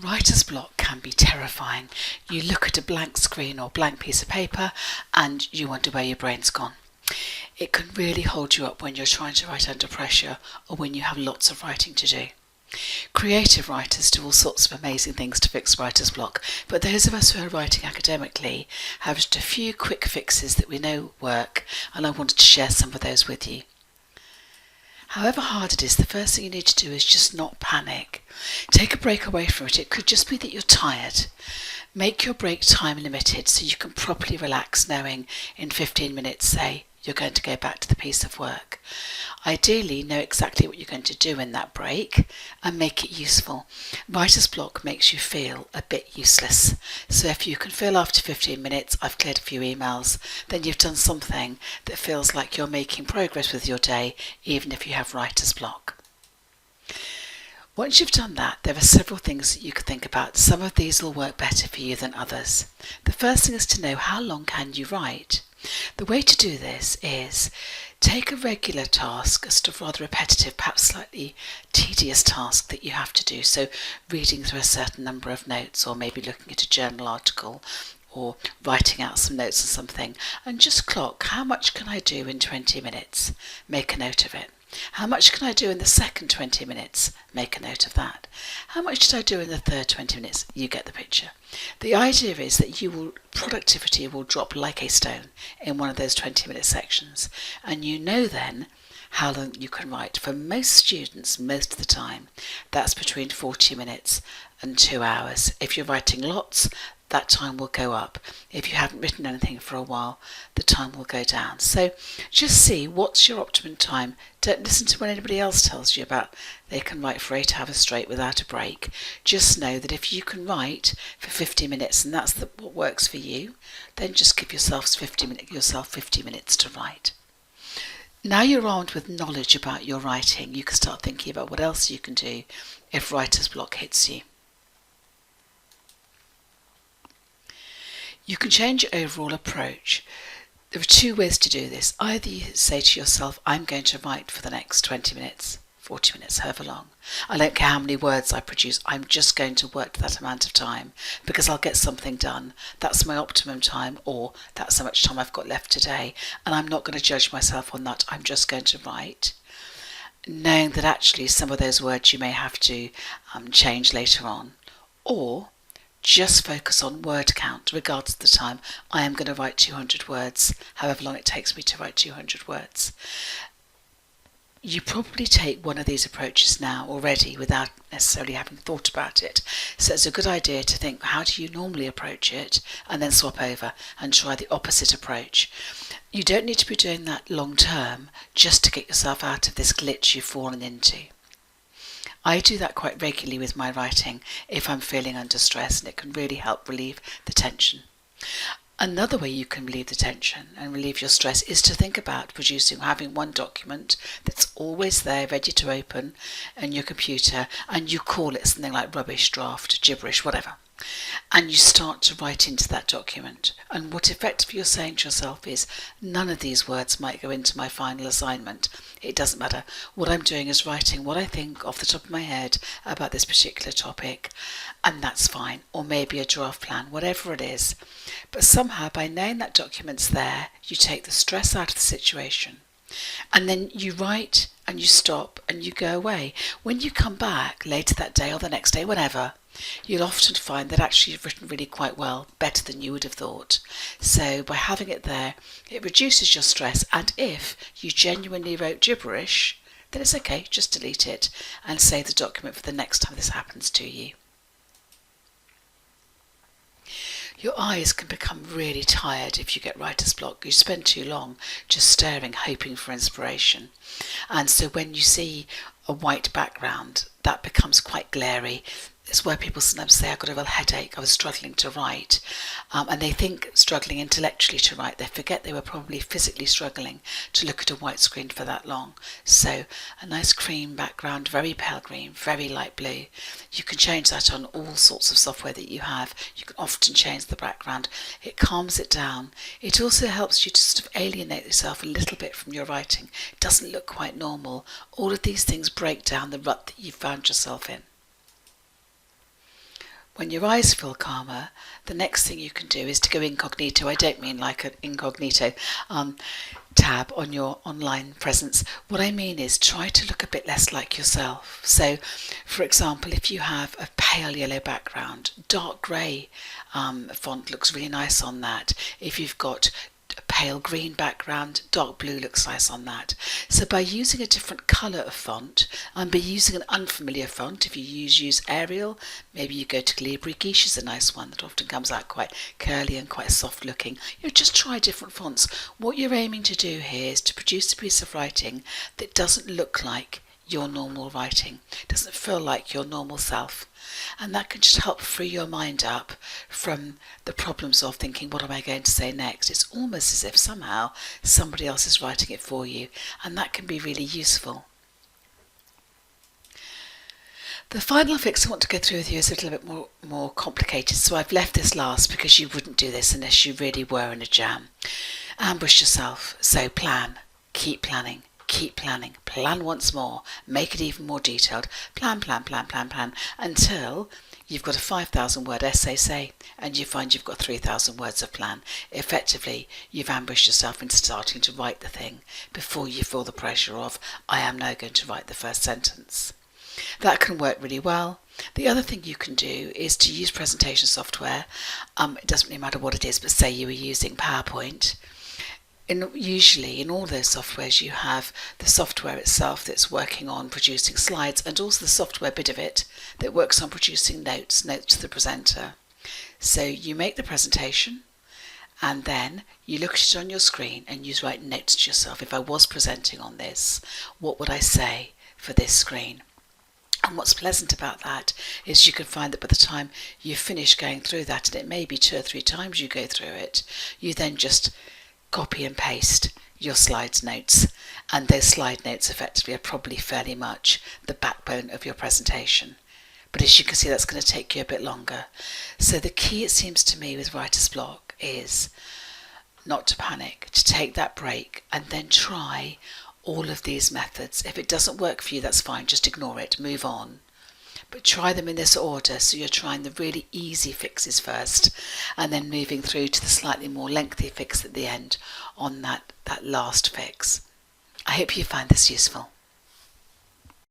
Writer's block can be terrifying. You look at a blank screen or blank piece of paper and you wonder where your brain's gone. It can really hold you up when you're trying to write under pressure or when you have lots of writing to do. Creative writers do all sorts of amazing things to fix writer's block, but those of us who are writing academically have just a few quick fixes that we know work, and I wanted to share some of those with you. However hard it is, the first thing you need to do is just not panic. Take a break away from it. It could just be that you're tired. Make your break time limited so you can properly relax, knowing in 15 minutes, say, you're going to go back to the piece of work. Ideally, know exactly what you're going to do in that break and make it useful. Writer's block makes you feel a bit useless. So if you can feel after 15 minutes, I've cleared a few emails, then you've done something that feels like you're making progress with your day, even if you have writer's block. Once you've done that, there are several things that you can think about. Some of these will work better for you than others. The first thing is to know, how long can you write? The way to do this is take a regular task, a rather repetitive, perhaps slightly tedious task that you have to do. So reading through a certain number of notes, or maybe looking at a journal article, or writing out some notes or something, and just clock, how much can I do in 20 minutes? Make a note of it. How much can I do in the second 20 minutes? Make a note of that. How much did I do in the third 20 minutes? You get the picture. The idea is that productivity will drop like a stone in one of those 20-minute sections, and you know then how long you can write. For most students, most of the time, that's between 40 minutes and 2 hours. If you're writing lots, that time will go up. If you haven't written anything for a while, the time will go down. So just see what's your optimum time. Don't listen to what anybody else tells you about they can write for 8 hours straight without a break. Just know that if you can write for 50 minutes and that's what works for you, then just give yourself 50 minutes to write. Now you're armed with knowledge about your writing, you can start thinking about what else you can do if writer's block hits you. You can change your overall approach. There are two ways to do this. Either you say to yourself, I'm going to write for the next 20 minutes, 40 minutes, however long. I don't care how many words I produce, I'm just going to work that amount of time because I'll get something done. That's my optimum time, or that's how much time I've got left today, and I'm not going to judge myself on that. I'm just going to write, knowing that actually some of those words you may have to change later on. Or just focus on word count, regardless of the time. I am going to write 200 words, however long it takes me to write 200 words. You probably take one of these approaches now already without necessarily having thought about it. So it's a good idea to think, how do you normally approach it, and then swap over and try the opposite approach. You don't need to be doing that long term just to get yourself out of this glitch you've fallen into. I do that quite regularly with my writing if I'm feeling under stress, and it can really help relieve the tension. Another way you can relieve the tension and relieve your stress is to think about having one document that's always there, ready to open in your computer, and you call it something like rubbish, draft, gibberish, whatever. And you start to write into that document. And what effectively you're saying to yourself is, none of these words might go into my final assignment. It doesn't matter. What I'm doing is writing what I think off the top of my head about this particular topic, and that's fine. Or maybe a draft plan, whatever it is. But somehow, by knowing that document's there, you take the stress out of the situation. And then you write and you stop and you go away. When you come back later that day or the next day, whenever, you'll often find that actually you've written really quite well, better than you would have thought. So by having it there, it reduces your stress, and if you genuinely wrote gibberish, then it's okay, just delete it and save the document for the next time this happens to you. Your eyes can become really tired if you get writer's block. You spend too long just staring, hoping for inspiration. And so when you see a white background, that becomes quite glary. It's where people sometimes say, I've got a real headache, I was struggling to write. And they think struggling intellectually to write. They forget they were probably physically struggling to look at a white screen for that long. So a nice cream background, very pale green, very light blue. You can change that on all sorts of software that you have. You can often change the background. It calms it down. It also helps you to sort of alienate yourself a little bit from your writing. It doesn't look quite normal. All of these things break down the rut that you've found yourself in. When your eyes feel calmer, the next thing you can do is to go incognito. I don't mean like an incognito tab on your online presence. What I mean is try to look a bit less like yourself. So, for example, if you have a pale yellow background, dark grey font looks really nice on that. If you've got a pale green background, dark blue looks nice on that. So by using a different colour of font and by using an unfamiliar font, if you use Arial, maybe you go to Calibri. Guiche is a nice one that often comes out quite curly and quite soft looking. Just try different fonts. What you're aiming to do here is to produce a piece of writing that doesn't look like your normal writing, doesn't feel like your normal self. And that can just help free your mind up from the problems of thinking, what am I going to say next? It's almost as if somehow somebody else is writing it for you, and that can be really useful. The final fix I want to go through with you is a little bit more complicated, so I've left this last because you wouldn't do this unless you really were in a jam. Ambush yourself, so plan, keep planning. Keep planning. Plan once more. Make it even more detailed. Plan until you've got a 5,000 word essay, say, and you find you've got 3,000 words of plan. Effectively, you've ambushed yourself into starting to write the thing before you feel the pressure of, I am now going to write the first sentence. That can work really well. The other thing you can do is to use presentation software. It doesn't really matter what it is, but say you were using PowerPoint. Usually in all those softwares you have the software itself that's working on producing slides and also the software bit of it that works on producing notes to the presenter. So you make the presentation and then you look at it on your screen and you write notes to yourself. If I was presenting on this, what would I say for this screen? And what's pleasant about that is you can find that by the time you finish going through that, and it may be 2 or 3 times you go through it, you then just copy and paste your slides notes, and those slide notes effectively are probably fairly much the backbone of your presentation. But as you can see, that's going to take you a bit longer. So the key, it seems to me, with writer's block is not to panic, to take that break and then try all of these methods. If it doesn't work for you, that's fine, just ignore it, move on. But try them in this order, so you're trying the really easy fixes first and then moving through to the slightly more lengthy fix at the end on that last fix. I hope you find this useful.